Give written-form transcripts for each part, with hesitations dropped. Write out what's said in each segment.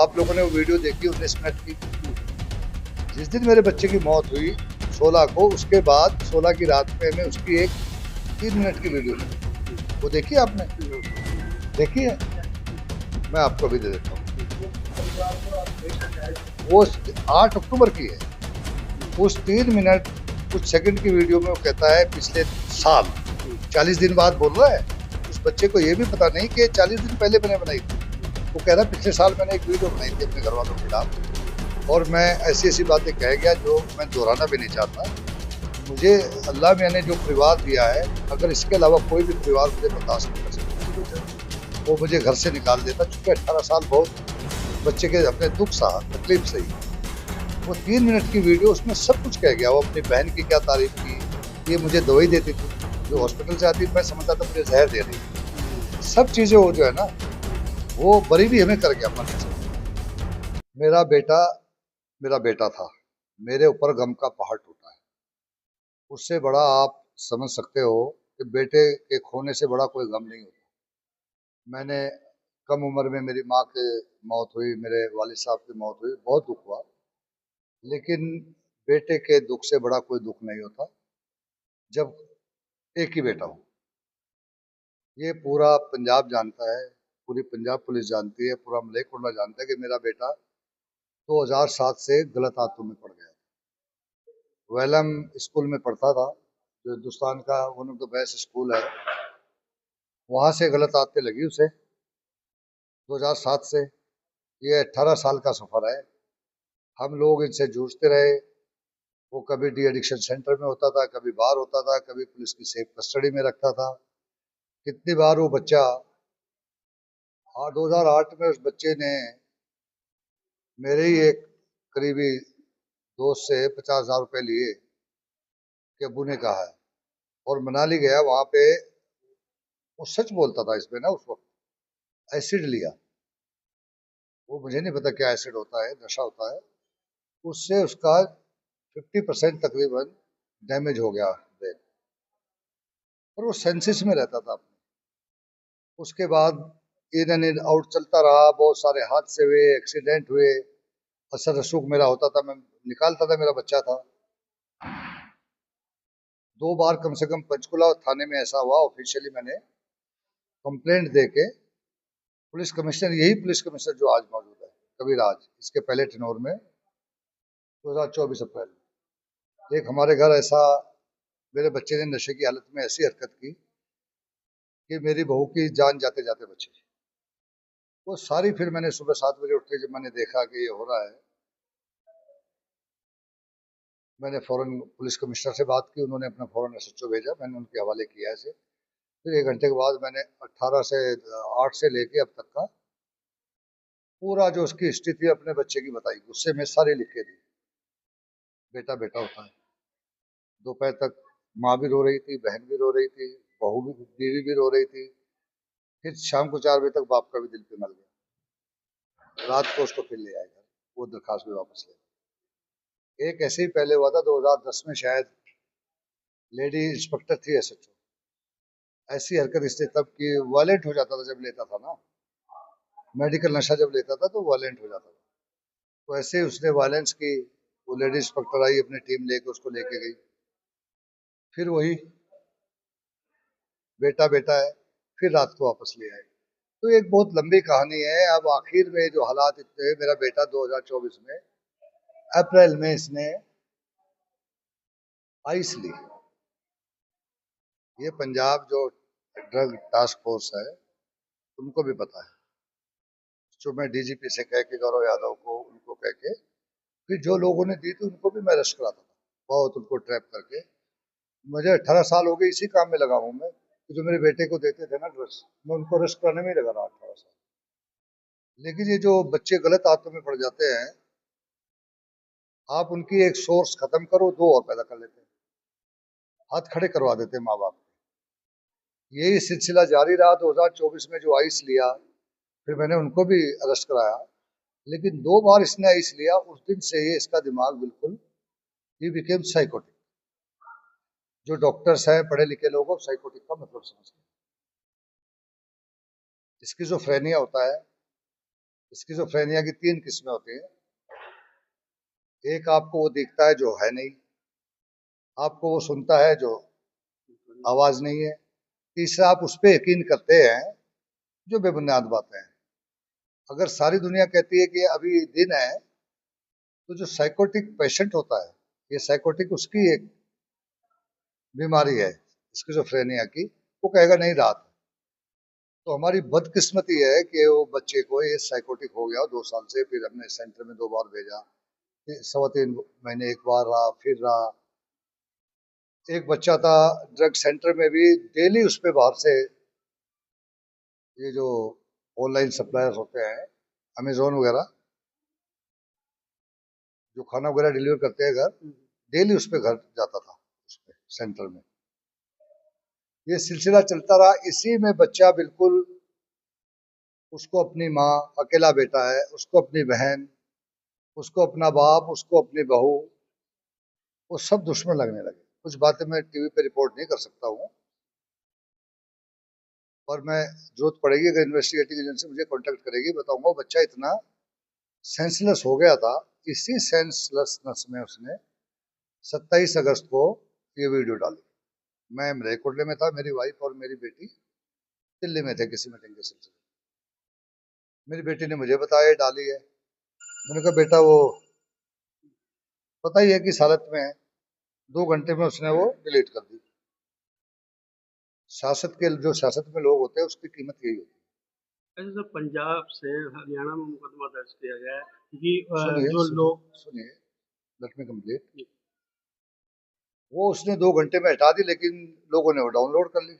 आप लोगों ने वो वीडियो देखी 19 मिनट की। जिस दिन मेरे बच्चे की मौत हुई 16 को, उसके बाद 16 की रात में हमें उसकी एक 3 मिनट की वीडियो मिली। वो देखी आपने? देखी है? मैं आपको भी दे देता हूँ। वो 8 अक्टूबर की है। उस 3 मिनट कुछ सेकंड की वीडियो में वो कहता है पिछले साल 40 दिन बाद बोल रहा है। उस बच्चे को ये भी पता नहीं कि 40 दिन पहले मैंने बनाई थी। वो कह रहा है पिछले साल मैंने एक वीडियो बनाई थी अपने घर वालों के खिलाफ, और मैं ऐसी ऐसी बातें कह गया जो मैं दोहराना भी नहीं चाहता। मुझे अल्लाह मियाँ ने जो परिवार दिया है, अगर इसके अलावा कोई भी परिवार मुझे बर्दाश्त नहीं कर सकता, वो मुझे घर से निकाल देता। चूंकि 18 साल बहुत बच्चे के अपने दुख सहा, तकलीफ सही। वो 3 मिनट की वीडियो, उसमें सब कुछ कह गया। वो अपनी बहन की क्या तारीफ की, ये मुझे दवाई देती थी, जो हॉस्पिटल से आती, मैं समझता था मुझे जहर दे रही थी। सब चीज़ें वो जो है ना, वो बरी भी हमें कर गया मरने से। मेरा बेटा मेरा बेटा था, मेरे ऊपर गम का पहाड़ टूटा है। उससे बड़ा आप समझ सकते हो कि बेटे के खोने से बड़ा कोई गम नहीं होता। मैंने कम उम्र में मेरी माँ की मौत हुई, मेरे वालिद साहब की मौत हुई, बहुत दुख हुआ। लेकिन बेटे के दुख से बड़ा कोई दुख नहीं होता जब एक ही बेटा हो। ये पूरा पंजाब जानता है, पूरी पंजाब पुलिस जानती है, पूरा मलेरकोटला जानता है कि मेरा बेटा 2007 से गलत हाथों में पड़ गया। वेलम स्कूल में पढ़ता था, जो हिंदुस्तान का one of the best school है। वहाँ से गलत आदतें लगी उसे 2007 से। ये 18 साल का सफ़र है। हम लोग इनसे जूझते रहे। वो कभी डी एडिक्शन सेंटर में होता था, कभी बाहर होता था, कभी पुलिस की सेफ कस्टडी में रखता था। कितनी बार वो बच्चा 2008 में उस बच्चे ने मेरे ही एक करीबी दोस्त से 50,000 रुपए लिए कि अबू ने कहा है, और मनाली गया। वहां पे वो सच बोलता था इसमें ना, उस वक्त एसिड लिया। वो मुझे नहीं पता क्या एसिड होता है, नशा होता है। उससे उसका 50% तकरीबन डैमेज हो गया ब्रेन, और वो सेंसिस में रहता था। उसके बाद इन एंड आउट चलता रहा, बहुत सारे हादसे हुए, एक्सीडेंट हुए। असर रसूख मेरा होता था, मैं निकालता था, मेरा बच्चा था। 2 बार कम से कम पंचकुला थाने में ऐसा हुआ, ऑफिशियली मैंने कंप्लेंट दे के। पुलिस कमिश्नर, यही पुलिस कमिश्नर जो आज मौजूद है, कविराज, इसके पहले टेनोर में 2024 अप्रैल एक हमारे घर ऐसा, मेरे बच्चे ने नशे की हालत में ऐसी हरकत की कि मेरी बहू की जान जाते जाते बची। वो सारी, फिर मैंने सुबह 7 बजे उठ के जब मैंने देखा कि ये हो रहा है, मैंने फौरन पुलिस कमिश्नर से बात की। उन्होंने अपना फौरन एसएचओ भेजा, मैंने उनके हवाले किया इसे। फिर 1 घंटे के बाद मैंने 18 से 8 से लेके अब तक का पूरा जो उसकी हिस्ट्री थी अपने बच्चे की बताई, गुस्से में सारी लिख के दी। बेटा बेटा होता है। दोपहर तक माँ भी रो रही थी, बहन भी रो रही थी, बहू भी, बीवी भी रो रही थी। फिर शाम को 4 बजे तक बाप का भी दिल पिघल गया। रात को उसको फिर ले आए घर, वो दरखास्त भी वापस ले। एक ऐसे ही पहले हुआ था 2010 में शायद, लेडी इंस्पेक्टर थी एसएचओ। ऐसी हरकत इसने तब की, वायलेंट हो जाता था जब लेता था ना, मेडिकल नशा जब लेता था तो वायलेंट हो जाता था। तो ऐसे ही उसने वायलेंस की। वो लेडी इंस्पेक्टर आई अपनी टीम लेके, उसको लेके गई। फिर वही बेटा बेटा है, फिर रात को वापस ले आए। तो एक बहुत लंबी कहानी है। अब आखिर में जो हालात इतने, मेरा बेटा 2024 में अप्रैल में इसने आइस ली। ये पंजाब जो ड्रग टास्क फोर्स है, उनको भी पता है। जो मैं डीजीपी से कह के, गौरव यादव को, उनको कह के, फिर जो लोगों ने दी थी उनको भी मैं अरेस्ट कराता था, बहुत उनको ट्रैप करके। मुझे 18 साल हो गए इसी काम में लगा हूँ मैं। तो जो मेरे बेटे को देते थे ना ड्रग्स, मैं उनको अरेस्ट कराने में ही लगा रहा 18 साल। लेकिन ये जो बच्चे गलत हाथों में पड़ जाते हैं, आप उनकी एक सोर्स खत्म करो, दो और पैदा कर लेते हैं, हाथ खड़े करवा देते हैं माँ बाप। यही सिलसिला जारी रहा 2024 में। जो आइस लिया, फिर मैंने उनको भी अरेस्ट कराया। लेकिन 2 बार इसने आइस लिया, उस दिन से ये इसका दिमाग बिल्कुल, ही बिकेम साइकोटिक। जो डॉक्टर्स हैं, पढ़े लिखे लोग, साइकोटिक का मतलब समझते हैं। स्किज़ोफ्रेनिया होता है, स्किज़ोफ्रेनिया की 3 किस्में होती हैं। एक आपको वो दिखता है जो है नहीं, आपको वो सुनता है जो आवाज़ नहीं है, तीसरा आप उस पे यकीन करते हैं जो बेबुनियाद बातें हैं। अगर सारी दुनिया कहती है कि अभी दिन है, तो जो साइकोटिक पेशेंट होता है, ये साइकोटिक उसकी एक बीमारी है स्किज़ोफ्रेनिया की, वो कहेगा नहीं रात। तो हमारी बदकिस्मती है कि वो बच्चे को ये साइकोटिक हो गया 2 साल से, फिर हमने सेंटर में 2 बार भेजा, फिर 3.25 महीने एक बार रहा, फिर रहा। एक बच्चा था ड्रग सेंटर में भी, डेली उस पे बाहर से ये जो ऑनलाइन सप्लायर्स होते हैं, अमेजोन वगैरह, जो खाना वगैरह डिलीवर करते हैं घर, डेली उस पे घर जाता था, उस पे सेंटर में। ये सिलसिला चलता रहा। इसी में बच्चा बिल्कुल, उसको अपनी माँ, अकेला बेटा है, उसको अपनी बहन, उसको अपना बाप, उसको अपनी बहू, वो सब दुश्मन लगने लगे। कुछ बातें मैं टीवी पे रिपोर्ट नहीं कर सकता हूँ, और मैं जरूरत पड़ेगी अगर इन्वेस्टिगेटिंग एजेंसी मुझे कांटेक्ट करेगी, बताऊंगा। वो बच्चा इतना सेंसलेस हो गया था। इसी सेंसलेसनेस में उसने 27 अगस्त को ये वीडियो डाली। मैं मलेरकोटले में था, मेरी वाइफ और मेरी बेटी दिल्ली में थे किसी मीटिंग के सिलसिले में। मेरी बेटी ने मुझे बताया ये डाली है। मैंने कहा बेटा वो पता ही है किस हालत में है। 2 घंटे में उसने वो डिलीट कर दी। सियासत में लोग होते हैं, उसकी कीमत यही होती ऐसे सर पंजाब से हरियाणा में मुकदमा दर्ज किया गया है क्योंकि है। सुनिए जो सुनिए लोग सुनिए, लेट मी कंप्लीट। वो उसने 2 घंटे में हटा दी, लेकिन लोगों ने वो डाउनलोड कर ली,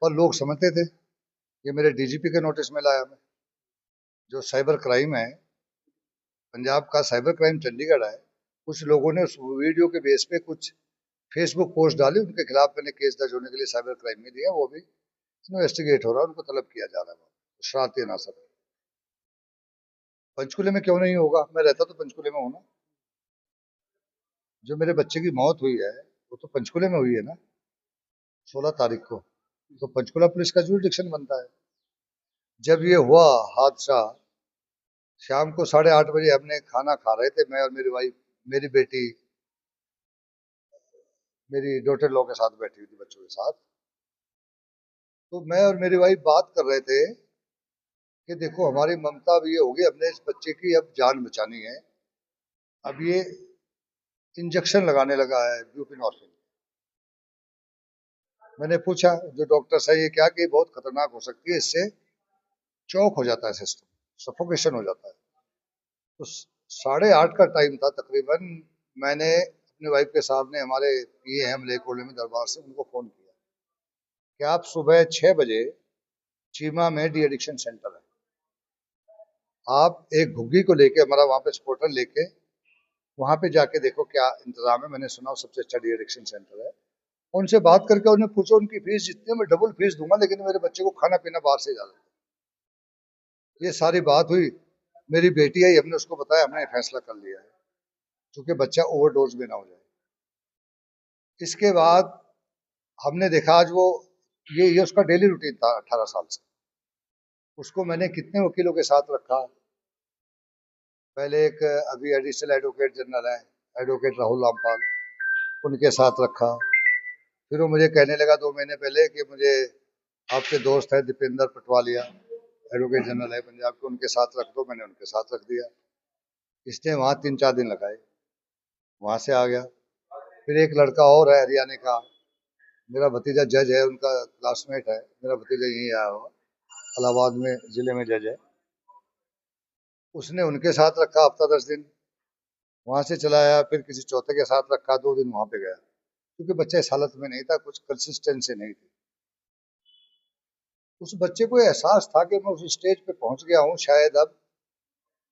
और लोग समझते थे। ये मेरे डीजीपी के नोटिस में लाया मैं। जो साइबर क्राइम है, पंजाब का साइबर क्राइम चंडीगढ़ है, कुछ लोगों ने उस वीडियो के बेस पे कुछ फेसबुक पोस्ट डाली, उनके खिलाफ मैंने केस दर्ज होने के लिए साइबर क्राइम में दिया। वो भी इन्वेस्टिगेट हो रहा है, उनको तलब किया जा रहा है। शरारती अनासर। पंचकुले में क्यों नहीं होगा? मैं रहता तो पंचकुले में हूं ना। जो मेरे बच्चे की मौत हुई है वो तो पंचकुले में हुई है ना, 16 तारीख को। तो पंचकुला पुलिस का जुरिडिक्शन बनता है। जब ये हुआ हादसा, शाम को 8:30 बजे हमने खाना खा रहे थे, मैं और मेरी वाइफ, मेरी बेटी, मेरी डॉटर लॉ के साथ बैठी हुई थी बच्चों के साथ। तो मैं और मेरी वाइफ बात कर रहे थे कि देखो हमारी ममता अब ये होगी, हमने इस बच्चे की अब जान बचानी है। अब ये इंजेक्शन लगाने लगा है ब्यूपिनॉर्फिन। मैंने पूछा जो डॉक्टर है ये क्या, कि बहुत खतरनाक हो सकती है, इससे चौक हो जाता है सिस्टम, सफोकेशन हो जाता है। तो 8:30 का टाइम था तकरीबन। मैंने अपनी वाइफ के सामने, हमारे पीए हैं मलेरकोटले में दरबार से, उनको फोन किया कि आप सुबह 6 बजे चीमा में डी एडिक्शन सेंटर है, आप एक घुग्गी को लेके, हमारा वहाँ पे सपोर्टर लेके वहाँ पे जाके देखो क्या इंतजाम है। मैंने सुना सबसे अच्छा डी एडिक्शन सेंटर है। उनसे बात करके उन्हें पूछो उनकी फीस जितनी है मैं डबल फीस दूंगा, लेकिन मेरे बच्चे को खाना पीना बाहर से ज्यादा। ये सारी बात हुई। मेरी बेटी आई, हमने उसको बताया, हमने फैसला कर लिया है क्योंकि बच्चा ओवरडोज में ना हो जाए। इसके बाद हमने देखा, आज वो ये उसका डेली रूटीन था 18 साल से। उसको मैंने कितने वकीलों के साथ रखा। पहले एक अभी एडिशनल एडवोकेट जनरल है, एडवोकेट राहुल रामपाल, उनके साथ रखा। फिर वो मुझे कहने लगा 2 महीने पहले कि मुझे आपके दोस्त है दीपेंद्र पटवालिया, एडवोकेट जनरल है पंजाब के, उनके साथ रख दो। मैंने उनके साथ रख दिया। इसने वहाँ 3-4 दिन लगाए, वहाँ से आ गया। फिर एक लड़का और है हरियाणा का, मेरा भतीजा जज है, उनका क्लासमेट है। मेरा भतीजा यहीं आया हुआ, इलाहाबाद में जिले में जज है। उसने उनके साथ रखा हफ्ता 10 दिन, वहाँ से चला आया। फिर किसी चौथे के साथ रखा, 2 दिन वहाँ पे गया, क्योंकि बच्चा इस हालत में नहीं था, कुछ कंसिस्टेंसी नहीं थी। उस बच्चे को एहसास था कि मैं उस स्टेज पे पहुंच गया हूँ, शायद अब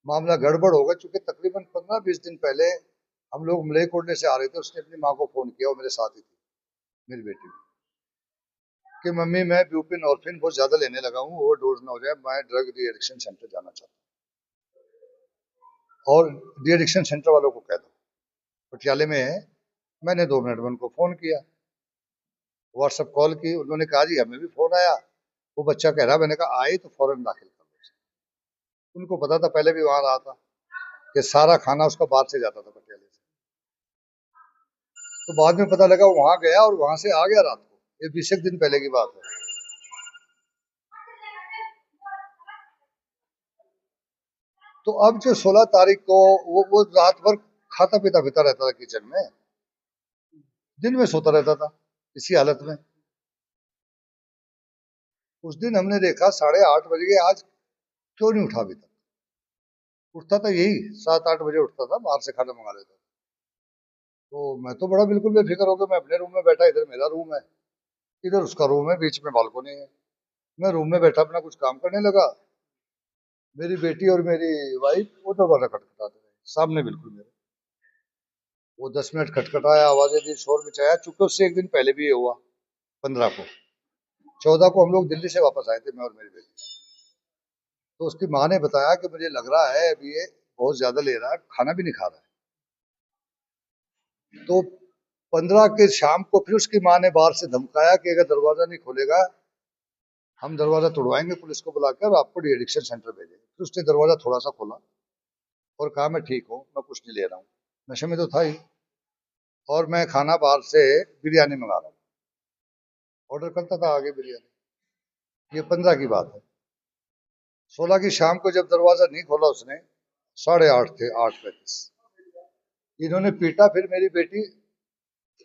मामला गड़बड़ होगा। क्योंकि तकरीबन 15-20 दिन पहले हम लोग मलेरकोटले से आ रहे थे, उसने अपनी माँ को फोन किया, वो मेरे साथ ही थी, मेरी बेटी, कि मम्मी मैं ब्यूपिनॉर्फिन बहुत ज्यादा लेने लगा हूँ, ओवरडोज ना हो जाए, मैं ड्रग डी एडिक्शन सेंटर जाना चाहता हूँ, और डी एडिक्शन सेंटर वालों को कह दो पटियाले में है। मैंने 2 मिनट में उनको फोन किया, व्हाट्सएप कॉल की। उन्होंने कहा जी हमें भी फोन आया, वो बच्चा कह रहा। मैंने कहा आए तो फौरन दाखिल कर दो। उनको पता था, पहले भी वहां रहा था, कि सारा खाना उसका बाहर से जाता था पटियाले से। तो बाद में पता लगा वो वहां गया और वहां से आ गया रात को। ये 20 दिन पहले की बात है। तो अब जो 16 तारीख को वो रात भर खाता पीता पीता रहता था किचन में, दिन में सोता रहता था इसी हालत में। उस दिन हमने देखा 8:30 बज गए, आज क्यों नहीं उठा अभी तक। उठता था यही 7-8 बजे उठता था, बाहर से खाना मंगा लेता था। तो मैं तो बड़ा बिल्कुल बेफिक्र हो गया, मैं अपने रूम में बैठा, इधर मेरा रूम है, इधर उसका रूम है, बीच में बालकनी है। मैं रूम में बैठा अपना कुछ काम करने लगा। मेरी बेटी और मेरी वाइफ वो दरवाजा खटखटाते रहे सामने बिल्कुल मेरे। वो 10 मिनट खटखटाया, आवाजें दी, शोर मचाया। चूंकि उससे एक दिन पहले भी ये हुआ, 15 को, 14 को हम लोग दिल्ली से वापस आए थे, मैं और मेरी बेटी। तो उसकी माँ ने बताया कि मुझे लग रहा है अभी ये बहुत ज्यादा ले रहा है, खाना भी नहीं खा रहा है। तो 15 के शाम को फिर उसकी माँ ने बाहर से धमकाया कि अगर दरवाजा नहीं खोलेगा हम दरवाजा तोड़वाएंगे, पुलिस को बुलाकर, और आपको डी एडिक्शन सेंटर भेजेंगे। फिर उसने दरवाजा थोड़ा सा खोला और कहा मैं ठीक हूँ, मैं कुछ नहीं ले रहा हूँ। नशे में तो था ही, और मैं खाना बाहर से बिरयानी मंगा रहा हूँ, ऑर्डर करता था आगे बिरयानी। ये 15 की बात है। 16 की शाम को जब दरवाजा नहीं खोला उसने, 8:30 थे, 8:35, इन्होंने पीटा। फिर मेरी बेटी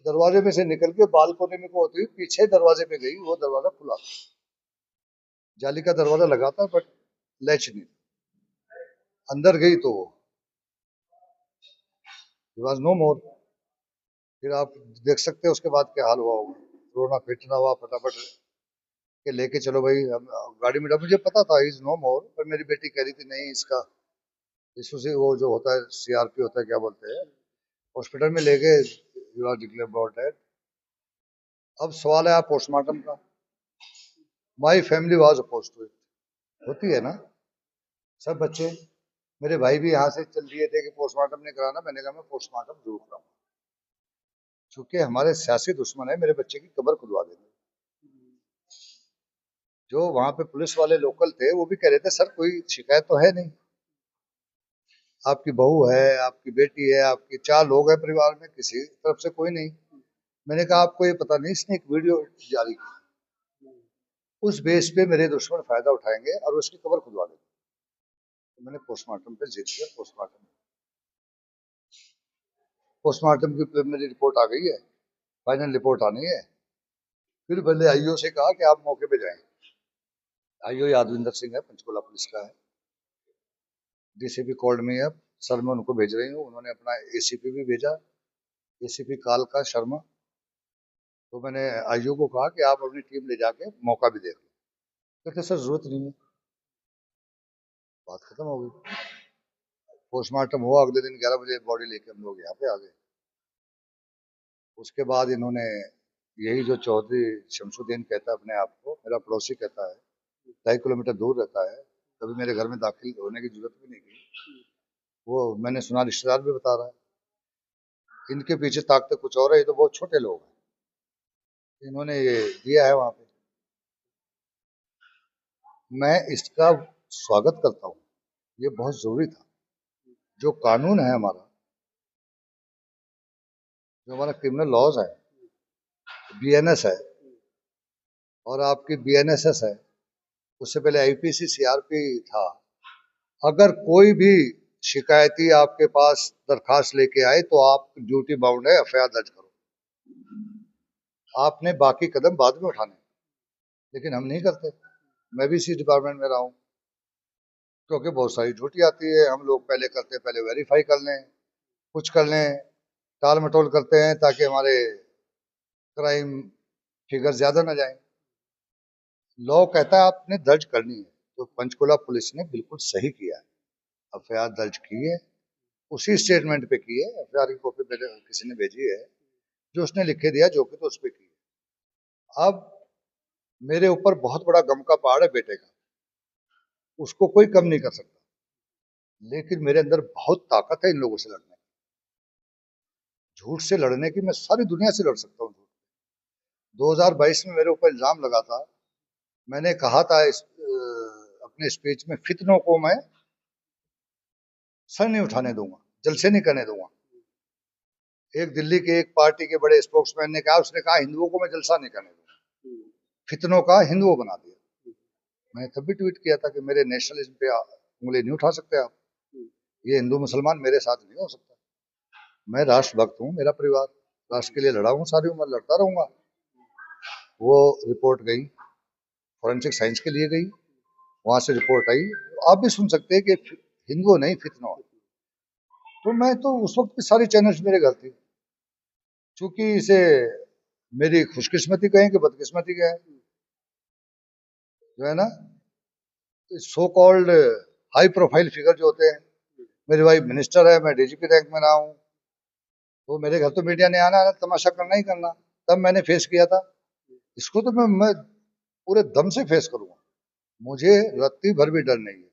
दरवाजे में से निकल के बालकोनी में को होती हुई पीछे दरवाजे पे गई, वो दरवाजा खुला था, जाली का दरवाजा लगा था बट लैच नहीं। अंदर गई तो वॉज नो मोर। फिर आप देख सकते हैं उसके बाद क्या हाल हुआ होगा। रोना पीटना हुआ, फटाफट के लेके चलो भाई, हम गाड़ी में। मुझे पता था इज नो मोर, पर मेरी बेटी कह रही थी नहीं, इसका इशू से वो जो होता है सीआरपी होता है, क्या बोलते हैं, हॉस्पिटल में ले गए, you are declare about dead. अब सवाल है आप पोस्टमार्टम का। My family was oppose to it. होती है ना सब बच्चे। मेरे भाई भी यहाँ से चल दिए थे कि पोस्टमार्टम नहीं कराना, मैंने कहा मैं पोस्टमार्टम जरूर कराऊंगा। चूंकि हमारे सियासी दुश्मन है, मेरे बच्चे की कब्र खुदवा देंगे। जो वहां पे पुलिस वाले लोकल थे वो भी कह रहे थे सर कोई शिकायत तो है नहीं, आपकी बहू है, आपकी बेटी है, आपकी 4 लोग हैं परिवार में, किसी तरफ से कोई नहीं। मैंने कहा आपको ये पता नहीं इसने एक वीडियो जारी की, उस बेस पे मेरे दुश्मन फायदा उठाएंगे और उसकी कब्र खुदवा देंगे। तो मैंने पोस्टमार्टम पे जिद किया। पोस्टमार्टम की प्रिलिमिनरी रिपोर्ट आ गई है, फाइनल रिपोर्ट आनी है। फिर पहले आईओ से कहा कि आप मौके पे जाएं। आईओ यादविंदर सिंह है, पंचकुला पुलिस का है। डीसीपी कॉल्ड में है, सर मैं उनको भेज रही हूँ। उन्होंने अपना एसीपी भी भेजा, एसीपी कालका शर्मा। तो मैंने आईओ को कहा कि आप अपनी टीम ले जाके मौका भी देख लो। कहते सर जरूरत नहीं है। बात खत्म हो गई। पोस्टमार्टम हुआ, अगले दिन 11 बजे बॉडी लेके हम लोग यहाँ पे आ गए। उसके बाद इन्होंने, यही जो चौधरी शमसुद्दीन कहता है अपने आप को, मेरा पड़ोसी कहता है, 2.5 किलोमीटर दूर रहता है, कभी मेरे घर में दाखिल होने की जरूरत भी नहीं की। वो मैंने सुना रिश्तेदार भी बता रहा है। इनके पीछे ताकते कुछ और है, ये तो बहुत छोटे लोग हैं, इन्होंने ये दिया है वहां पे। मैं इसका स्वागत करता हूँ, ये बहुत जरूरी था। जो कानून है हमारा, जो हमारा क्रिमिनल लॉज है, बीएनएस है और आपकी बीएनएसएस है, उससे पहले आईपीसी सीआरपी था। अगर कोई भी शिकायती आपके पास दरखास्त लेके आए तो आप ड्यूटी बाउंड है एफआईआर दर्ज करो। आपने बाकी कदम बाद में उठाने, लेकिन हम नहीं करते। मैं भी इसी डिपार्टमेंट में रहा हूँ, क्योंकि बहुत सारी ड्यूटी आती है। हम लोग पहले करते, पहले वेरीफाई कर लें, कुछ कर लें, टाल मटोल करते हैं ताकि हमारे क्राइम फिगर ज्यादा ना जाए। लॉ कहता है आपने दर्ज करनी है, तो पंचकुला पुलिस ने बिल्कुल सही किया है, एफआईआर दर्ज की है, उसी स्टेटमेंट पे की है। एफआईआर की कॉपी किसी ने भेजी है, जो उसने लिख के दिया जो कि, तो उस पे की है। अब मेरे ऊपर बहुत बड़ा गम का पहाड़ है बेटे का, उसको कोई कम नहीं कर सकता, लेकिन मेरे अंदर बहुत ताकत है इन लोगों से लड़ने की। झूठ से लड़ने की मैं सारी दुनिया से लड़ सकता हूँ। 2022 में मेरे ऊपर इल्जाम लगा था, मैंने कहा था अपने स्पीच में, फितनों को मैं सर नहीं उठाने दूंगा, जलसे नहीं करने दूंगा। एक दिल्ली के एक पार्टी के बड़े स्पोक्समैन ने कहा, उसने कहा हिंदुओं को मैं जलसा नहीं करने दूंगा, फितनों का हिंदुओं बना दिया। मैंने तब भी ट्वीट किया था कि मेरे नेशनलिज्म पे उंगली नहीं उठा सकते आप, ये हिंदू मुसलमान मेरे साथ नहीं हो सकता। मैं राष्ट्रभक्त हूँ, मेरा परिवार राष्ट्र के लिए लड़ा हूँ, सारी उम्र लड़ता रहूंगा। वो रिपोर्ट गई, फॉरेंसिक साइंस के लिए गई, वहां से रिपोर्ट आई, आप भी सुन सकते हैं कि हिंदुओं नहीं फितनों। तो मैं तो उस वक्त की सारी चैनल्स मेरे घर थी, चूंकि इसे मेरी खुशकिस्मती कहें कि बदकिस्मती कहें, जो है ना, so called high profile figure जो होते हैं, मेरी वाइफ मिनिस्टर है, मैं डीजीपी रैंक में रहा हूँ, तो मेरे घर तो मीडिया ने आना है, तमाशा करना ही करना। तब मैंने फेस किया था, इसको तो मैं पूरे दम से फेस करूंगा, मुझे रत्ती भर भी डर नहीं है।